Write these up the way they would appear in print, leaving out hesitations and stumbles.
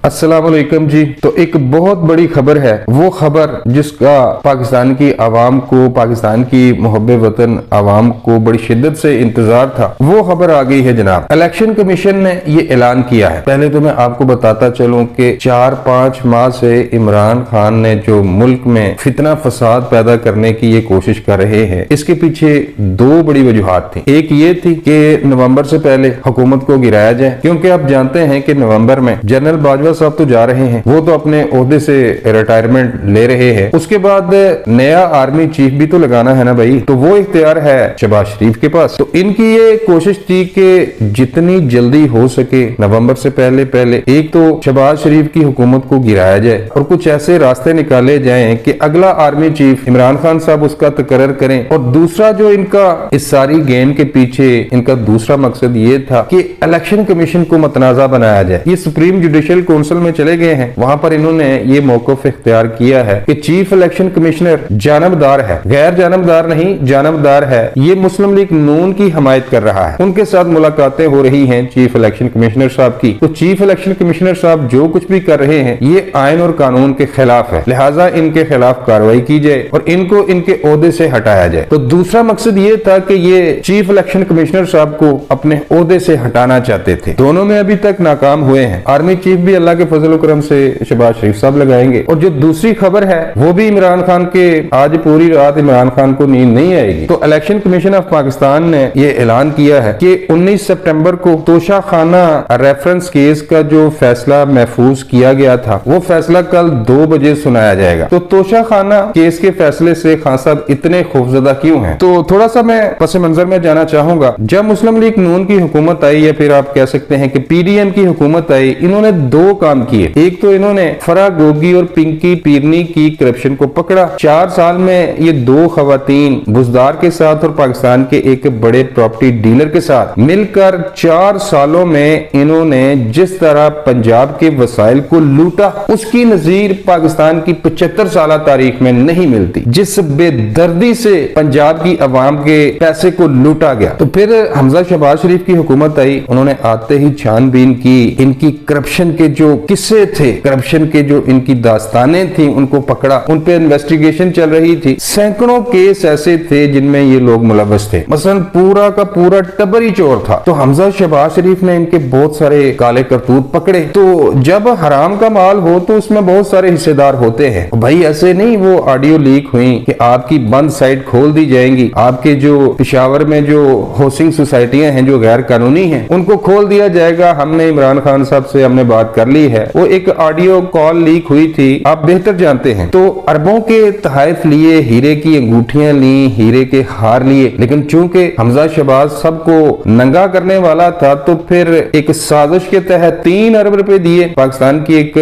अस्सलाम वालेकुम जी। तो एक बहुत बड़ी खबर है, वो खबर जिसका पाकिस्तान की आवाम को, पाकिस्तान की मुहब्बे वतन आवाम को बड़ी शिद्दत से इंतजार था। वो खबर आ गई है जनाब। इलेक्शन कमीशन ने ये ऐलान किया है। पहले तो मैं आपको बताता चलूं कि 4-5 माह से इमरान खान ने जो मुल्क में फितना फसाद पैदा करने की ये कोशिश कर रहे हैं, इसके पीछे दो बड़ी वजूहात थी। एक ये थी कि नवंबर से पहले हुकूमत को गिराया जाए, क्योंकि आप जानते हैं कि नवंबर में जनरल बाजवा साहब तो जा रहे हैं, वो तो अपने ओहदे से रिटायरमेंट ले रहे हैं। उसके बाद नया आर्मी चीफ भी तो लगाना है ना भाई, तो वो इख्तियार है शहबाज शरीफ के पास। तो इनकी ये कोशिश थी कि जितनी जल्दी हो सके नवंबर से पहले पहले एक तो शहबाज शरीफ की हुकूमत को गिराया जाए और कुछ ऐसे रास्ते निकाले जाएं कि अगला आर्मी चीफ इमरान खान साहब उसका तकर्रर करें। और दूसरा जो इनका इस सारी गेम के पीछे इनका दूसरा मकसद ये था कि इलेक्शन कमीशन को मतनाजा बनाया जाए। ये सुप्रीम जुडिशियल काउंसिल में चले गए हैं, वहां पर इन्होंने ये मौकफ इख्तियार किया है कि चीफ इलेक्शन कमिश्नर जानबदार है, गैर जानबदार नहीं जानबदार है। ये मुस्लिम लीग नून की हमायत कर रहा है। उनके साथ मुलाकातें हो रही हैं चीफ इलेक्शन कमिश्नर साहब की। तो चीफ इलेक्शन कमिश्नर साहब जो कुछ भी कर रहे हैं ये आयन और कानून के खिलाफ है, लिहाजा इनके खिलाफ कार्रवाई की जाए और इनको इनके ओहदे से हटाया जाए। तो दूसरा मकसद ये था कि ये चीफ इलेक्शन कमिश्नर साहब को अपने ओहदे से हटाना चाहते थे। दोनों में अभी तक नाकाम हुए हैं। आर्मी चीफ भी अल्लाह के फजल करम से शहबाज शरीफ साहब लगाएंगे। और जो दूसरी खबर है वो भी इमरान खान के, आज पूरी रात इमरान खान को नींद नहीं आएगी। तो इलेक्शन कमीशन ऑफ पाकिस्तान ने ये ऐलान किया है कि 19 सितंबर को तोशा खाना रेफरेंस केस का जो फैसला महफूज किया गया था, वो फैसला कल 2 बजे सुनाया जाएगा। तो तोशा खाना केस के फैसले से खान साहब इतने खौफजदा क्यों हैं? तो थोड़ा सा मैं पस मंजर में जाना चाहूंगा। जब मुस्लिम लीग नून की हुकूमत आई, या फिर आप कह सकते हैं कि पीडीएम की हुकूमत आई, इन्होंने दो काम किए। एक तो इन्होंने फराह गोगी और पिंकी पीरनी की करप्शन को पकड़ा। 4 साल में ये 2 खवातीन बुजदार के साथ और पाकिस्तान के एक बड़े प्रॉपर्टी डीलर के साथ मिलकर 4 सालों में इन्होंने जिस तरह पंजाब के वसाइल को लूटा, उसकी नजीर पाकिस्तान की 75 साल तारीख में नहीं मिलती। जिस बेदर्दी से पंजाब की अवाम के पैसे को लूटा गया। तो फिर हमजा शहबाज शरीफ की हुकूमत आई, उन्होंने आते ही छानबीन की, इनकी करप्शन के जो किस्से थे, करप्शन के जो इनकी दास्तानें थी, उनको पकड़ा, उन पे इन्वेस्टिगेशन चल रही थी। सैकड़ों केस ऐसे थे जिनमें ये लोग मुलव्वस थे। मसलन पूरा का पूरा टबर ही चोर था। तो हमजा शहबाज शरीफ ने इनके बहुत सारे काले करतूत पकड़े। तो जब हराम का माल हो तो उसमें बहुत सारे हिस्सेदार होते हैं भाई। ऐसे नहीं वो ऑडियो लीक हुई कि आपकी बंद साइट खोल दी जाएंगी, आपके जो पिशावर में जो हाउसिंग सोसाइटियां हैं जो गैर कानूनी हैं, उनको खोल दिया जाएगा। हमने इमरान खान साहब से हमने बात कर ली है, वो एक ऑडियो कॉल लीक हुई थी, आप बेहतर जानते हैं। तो अरबों के तहफ लिए, हीरे की अंगूठियां ली, हीरे के हार लिए, लेकिन चूंकि हमजा शहबाज सबको नंगा करने वाला था, तो फिर एक साजिश के तहत 3 अरब रुपए दिए पाकिस्तान की एक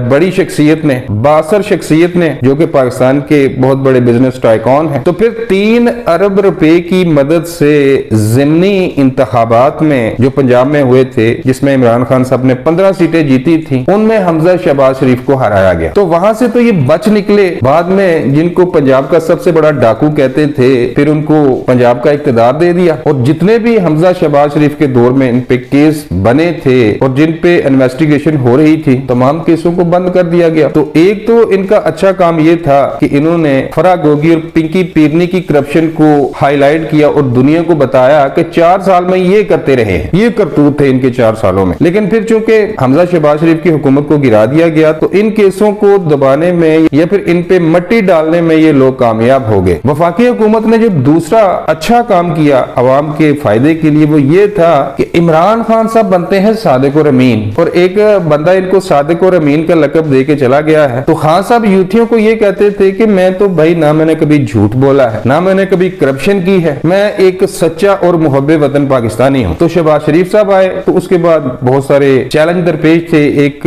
बड़ी शख्सियत ने, बासर शख्सियत ने, जो कि पाकिस्तान के बहुत बड़े बिजनेस टाइकॉन है। तो फिर 3 अरब रुपए की मदद से ज़िमनी इंतखाबात में जो पंजाब में हुए थे, जिसमें इमरान खान साहब ने 15 सीटें जीती थी, उनमें हमजा शहबाज शरीफ को हराया गया। तो वहां से तो ये बच निकले। बाद में जिनको पंजाब का सबसे बड़ा डाकू कहते थे, फिर उनको पंजाब का इख्तिदार दे दिया। और जितने भी हमजा शहबाज शरीफ के दौर में इन पे केस बने थे और जिन पे इन्वेस्टिगेशन हो रही थी, तमाम केसों को बंद कर दिया गया। तो एक तो इनका अच्छा काम ये था कि इन्होंने फराह गोगी और पिंकी पीरनी की करप्शन को हाईलाइट किया और दुनिया को बताया कि 4 साल में ये करते रहे, ये करतूत थे इनके 4 सालों में। लेकिन फिर चूंकि हमजा शहबाज शरीफ की हुकूमत को गिरा दिया गया, तो इन केसों को दबाने में या फिर इन पे मट्टी डालने में ये लोग कामयाब हो गए। वफाकी हुकूमत ने जो दूसरा अच्छा काम किया अवाम के फायदे के लिए, वो ये था कि इमरान खान साहब बनते हैं सादिक और अमीन, और एक बंदा इनको सादिक और अमीन का लकब दे के चला गया है। तो खान साहब यूथियों को ये कहते थे कि मैं तो भाई ना मैंने कभी झूठ बोला है, ना मैंने कभी करप्शन की है, मैं एक सच्चा और मुहब्बे वतन पाकिस्तानी हूँ। तो शहबाज शरीफ साहब आए तो उसके बाद बहुत सारे चैलेंज दरपेश थे। एक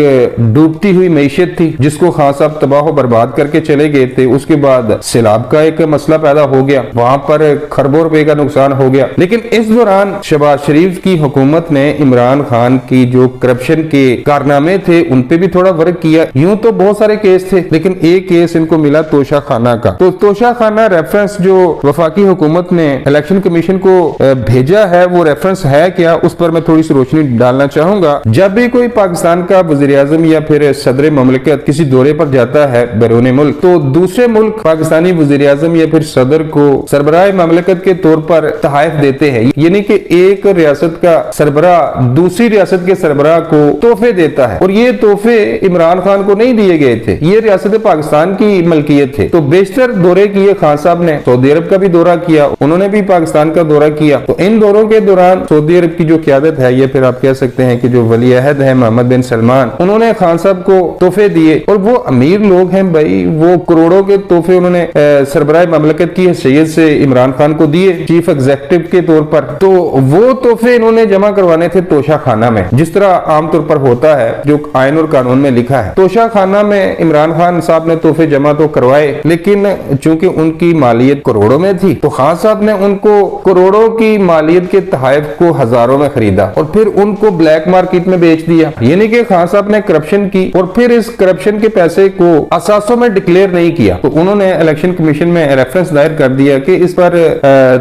डूबती हुई मईशत थी जिसको खान साहब तबाह बर्बाद करके चले गए थे। उसके बाद सैलाब का एक मसला पैदा हो गया, वहां पर खरबों रुपए का नुकसान हो गया। लेकिन इस दौरान शहबाज शरीफ की हुकूमत ने इमरान खान की जो करप्शन के कारनामे थे उन पे भी थोड़ा वर्क किया। यूं तो बहुत सारे केस थे, लेकिन एक केस इनको मिला तोशा खाना का। तो तोशा खाना रेफरेंस जो वफाकी हुकूमत ने इलेक्शन कमीशन को भेजा है, वो रेफरेंस है क्या, उस पर मैं थोड़ी सी रोशनी डालना चाहूंगा। जब भी कोई पाकिस्तान का वज़ीर-ए-आज़म या फिर सदर ममलिकत किसी दौरे पर जाता है बैरून मुल्क, तो दूसरे मुल्क पाकिस्तानी वज़ीर-ए-आज़म या फिर सदर को सरबराह ममलिकत के तौर पर तोहफे देते हैं, यानी कि एक रियासत का सरबराह दूसरी रियासत के सरबराह को तोहफे देता है। और ये तोहफे इमरान खान को नहीं दिए गए थे, ये रियासत पाकिस्तान की मलकियत थे। तो बेशतर दौरे किए खान साहब ने, सऊदी अरब का भी दौरा किया, उन्होंने भी पाकिस्तान का दौरा किया। तो इन दौरों के दौरान सऊदी अरब की जो क़यादत है, ये फिर आप कह सकते हैं कि जो वली अहद है मोहम्मद बिन सलमान, उन्होंने खान साहब को तोहफे दिए। और वो अमीर लोग हैं भाई, वो करोड़ों के तोहफे उन्होंने सरबराह ममलिकत की हैसियत से इमरान खान को दिए, चीफ एग्जीक्यूटिव के तौर पर। तो वो तोहफे इन्होंने जमा करवाने थे तोशा खाना में, जिस तरह आमतौर पर होता है, जो आयन और कानून में लिखा है। तोशा खाना में इमरान खान साहब ने तोहफे जमा तो करवाए, लेकिन चूंकि उनकी मालियत करोड़ों में थी, तो खान साहब ने उनको करोड़ों की मालियत के तोहफे को हजारों में खरीदा और फिर उनको ब्लैक मार्केट में बेच दिया। यानी कि खान साहब ने करप्शन की और फिर इस करप्शन के पैसे को असासों में डिक्लेयर नहीं किया। तो उन्होंने इलेक्शन कमीशन में रेफरेंस दायर कर दिया कि इस पर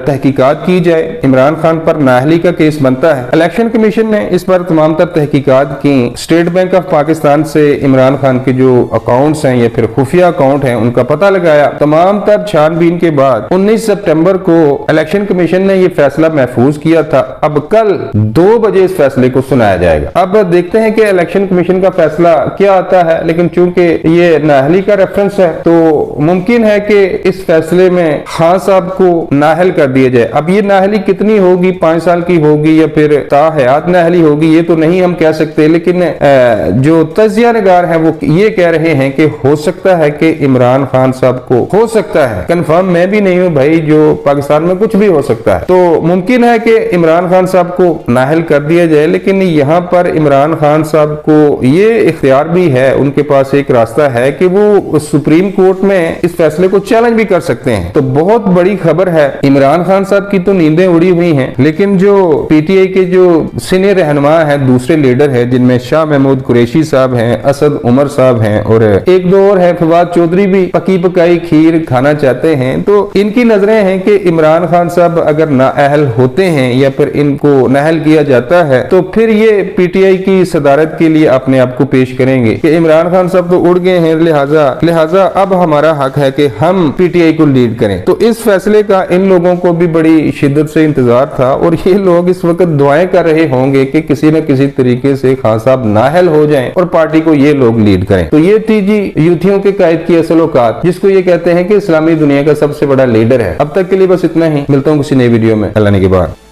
तहकीकात की जाए। इमरान खान पर नाअहली का केस बनता है। इलेक्शन कमीशन ने इस पर तमाम तर तहकीकात की। स्टेट बैंक ऑफ पाकिस्तान से इमरान खान के जो अकाउंट्स हैं या फिर खुफिया अकाउंट हैं, उनका पता लगाया। तमाम तर छानबीन के बाद 19 सितंबर को इलेक्शन कमीशन ने यह फैसला महफूज किया था। अब कल 2 बजे इस फैसले को सुनाया जाएगा। अब देखते हैं कि इलेक्शन कमीशन का फैसला क्या आता है, लेकिन चूंकि ये नाअहली का रेफरेंस है, तो मुमकिन है कि इस फैसले में खान साहब को नाअहल कर दिया जाए। अब ये नाअहली कितनी होगी, 5 साल की होगी या फिर ताहयात नाअहली होगी, ये तो नहीं हम कह सकते। लेकिन जो तजिया निगार है वो ये कह रहे हैं कि हो सकता है कि इमरान खान साहब को, हो सकता है, कंफर्म मैं भी नहीं हूं भाई, जो पाकिस्तान में कुछ भी हो सकता है, तो मुमकिन है कि इमरान खान साहब को नाअहल कर दिया जाए। लेकिन यहाँ पर इमरान खान साहब को ये इख्तियार भी है, उनके पास एक रास्ता है कि वो सुप्रीम कोर्ट में इस फैसले को चैलेंज भी कर सकते हैं। तो बहुत बड़ी खबर है। इमरान खान साहब की तो नींदें उड़ी हुई हैं, लेकिन जो पीटीआई के जो सीनियर रहनुमा है, दूसरे लीडर है, जिनमें शाह महमूद कुरैशी साहब हैं, असद उमर साहब हैं और एक दो और है, फवाद चौधरी भी पकी पकाई खीर खाना चाहते हैं। तो इनकी नजरें हैं कि इमरान खान साहब अगर नाअहल होते हैं या फिर इनको नाअहल किया जाता है, तो फिर ये पीटीआई की सदारत के लिए अपने आप को पेश करेंगे कि इमरान खान साहब तो उड़ गए हैं, लिहाजा अब हमारा हक है कि हम पीटीआई को लीड करें। तो इस फैसले का इन लोगों को भी बड़ी शिद्दत से इंतजार था और ये लोग इस वक्त दुआएं कर रहे होंगे कि किसी न किसी तरीके से खान साहब नाअहल हो जाएं और पार्टी को ये लोग लीड करें। तो ये थी जी यूथियों के कायद की असल औकात, जिसको ये कहते हैं कि इस्लामी दुनिया का सबसे बड़ा लीडर है। अब तक के लिए बस इतना ही, मिलता हूँ किसी नई वीडियो में अल्लाह ने के बाद।